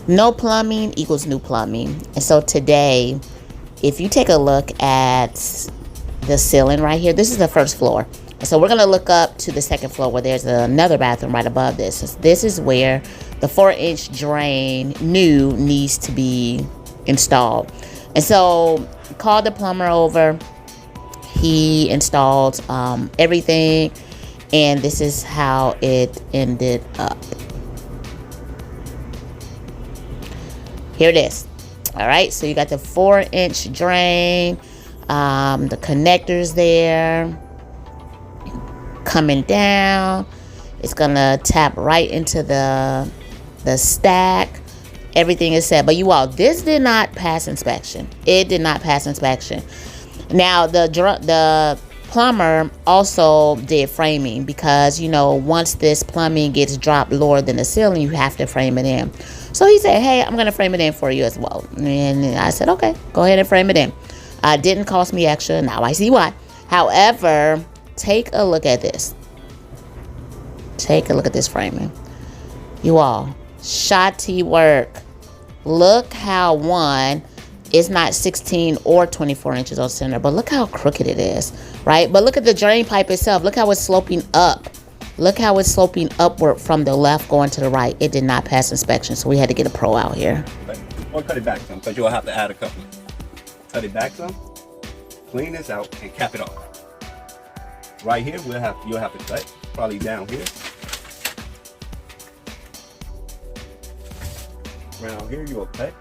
No plumbing equals new plumbing. And so today, if you take a look at the ceiling right here, this is the first floor. So we're going to look up to the second floor where there's another bathroom right above this. So this is where the 4-inch drain new needs to be installed. And so called the plumber over. He installed everything, and this is how it ended up. Here it is. All right, so you got the 4-inch drain, the connectors there coming down. It's gonna tap right into the stack. Everything is set. But you all, this did not pass inspection. It did not pass inspection. Now the plumber also did framing, because you know, once this plumbing gets dropped lower than the ceiling, you have to frame it in. So he said, hey, I'm gonna frame it in for you as well. And I said, okay, go ahead and frame it in. Didn't cost me extra. Now I see why. However, take a look at this. Take a look at this framing. You all, shoddy work. Look how it's not 16 or 24 inches on center, but look how crooked it is, right? But look at the drain pipe itself. Look how it's sloping up. Look how it's sloping upward from the left going to the right. It did not pass inspection, so we had to get a pro out here. Or cut it back some, because you'll have to add a couple. Cut it back some, clean this out, and cap it off. Right here, you'll have to cut, probably down here. Around here, you'll cut.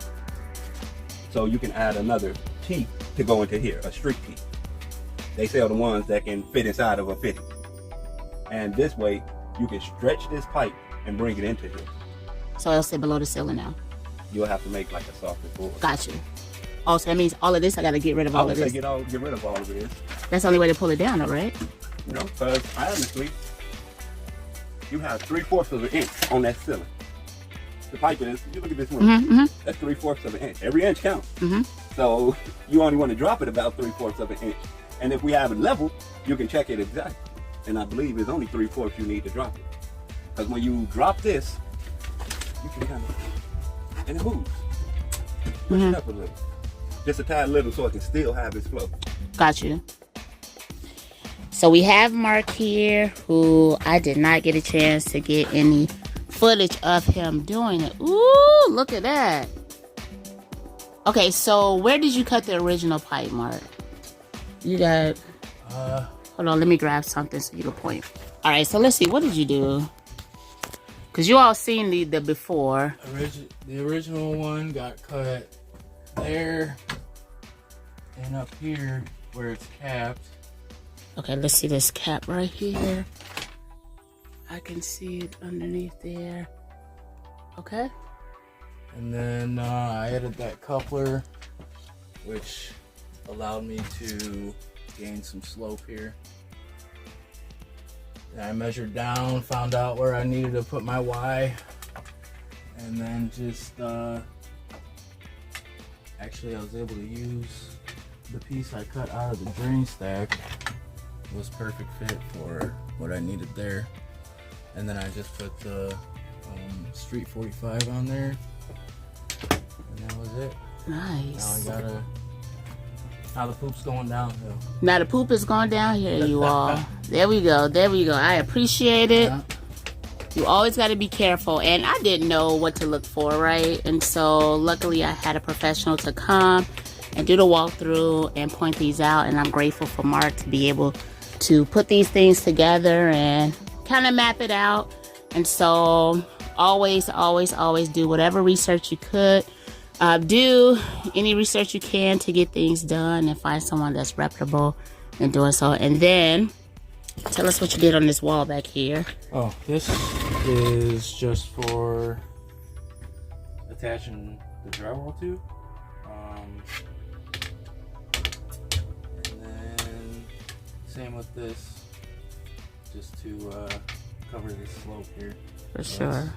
So you can add another teeth to go into here, a street teeth. They sell the ones that can fit inside of a fitting. And this way, you can stretch this pipe and bring it into here. So it'll sit below the ceiling now. You'll have to make like a softer board. Got you. Oh, so that means all of this, I got to get rid of all of this. Get rid of all of this. That's the only way to pull it down, though, right? You know, because honestly, you have 3/4 of an inch on that ceiling. The pipe is, you look at this one, that's 3/4 of an inch. Every inch counts. So you only want to drop it about 3/4 of an inch. And if we have it level, you can check it exactly. And I believe it's only 3/4 you need to drop it. Because when you drop this, you can kind of, and it moves. Push it up a little. Just a tad little so it can still have its flow. Got you. So we have Mark here, who I did not get a chance to get any footage of him doing it. Ooh, look at that. Okay, so where did you cut the original pipe, Mark? You got... hold on, let me grab something so you can point. All right, so let's see. What did you do? Because you all seen the before. The original one got cut there and up here where it's capped. Okay, let's see this cap right here. I can see it underneath there. Okay. And then I added that coupler, which allowed me to gain some slope here. And I measured down, found out where I needed to put my Y, and then just actually I was able to use the piece I cut out of the drain stack. It was perfect fit for what I needed there. And then I just put the Street 45 on there, and that was it. Nice. Now the poop's going downhill. Now the poop is going down here, you all. There we go. There we go. I appreciate it. Yeah. You always got to be careful. And I didn't know what to look for, right? And so luckily I had a professional to come and do the walkthrough and point these out. And I'm grateful for Mark to be able to put these things together and kind of map it out. And so always do whatever research you could. Do any research you can to get things done and find someone that's reputable in doing so. And then tell us what you did on this wall back here. Oh, this is just for attaching the drywall to. And then same with this, just to cover this slope here. For sure.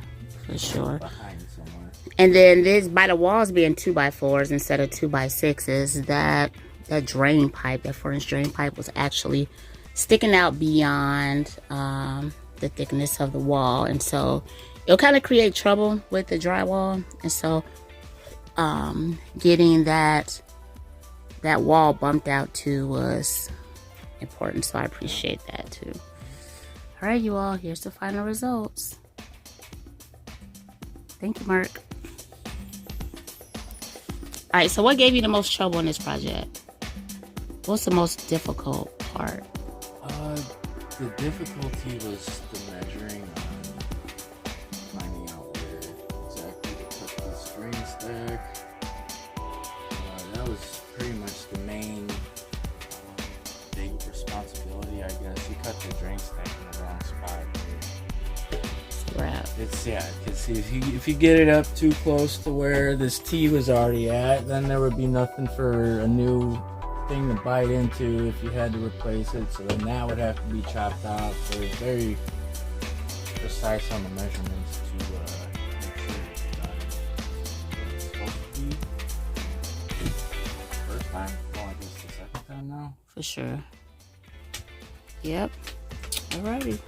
For sure. Behind somewhere. And then this, by the walls being 2x4s instead of 2x6s, that drain pipe, that 4-inch drain pipe was actually sticking out beyond the thickness of the wall. And so it'll kind of create trouble with the drywall. And so getting that wall bumped out too was important. So I appreciate that too. All right, you all, here's the final results. Thank you, Mark. All right, so what gave you the most trouble in this project? What's the most difficult part? The difficulty was the measuring on finding out where exactly to put the string stack. That was pretty much the main big responsibility, I guess. You cut the drain stack in the wrong spot. Scrap. Because if you get it up too close to where this T was already at, then there would be nothing for a new thing to bite into if you had to replace it. So then that would have to be chopped out. So it's very precise on the measurements to make sure it's done where it's supposed to be. First time, well, I guess the second time now. For sure. Yep. Alrighty.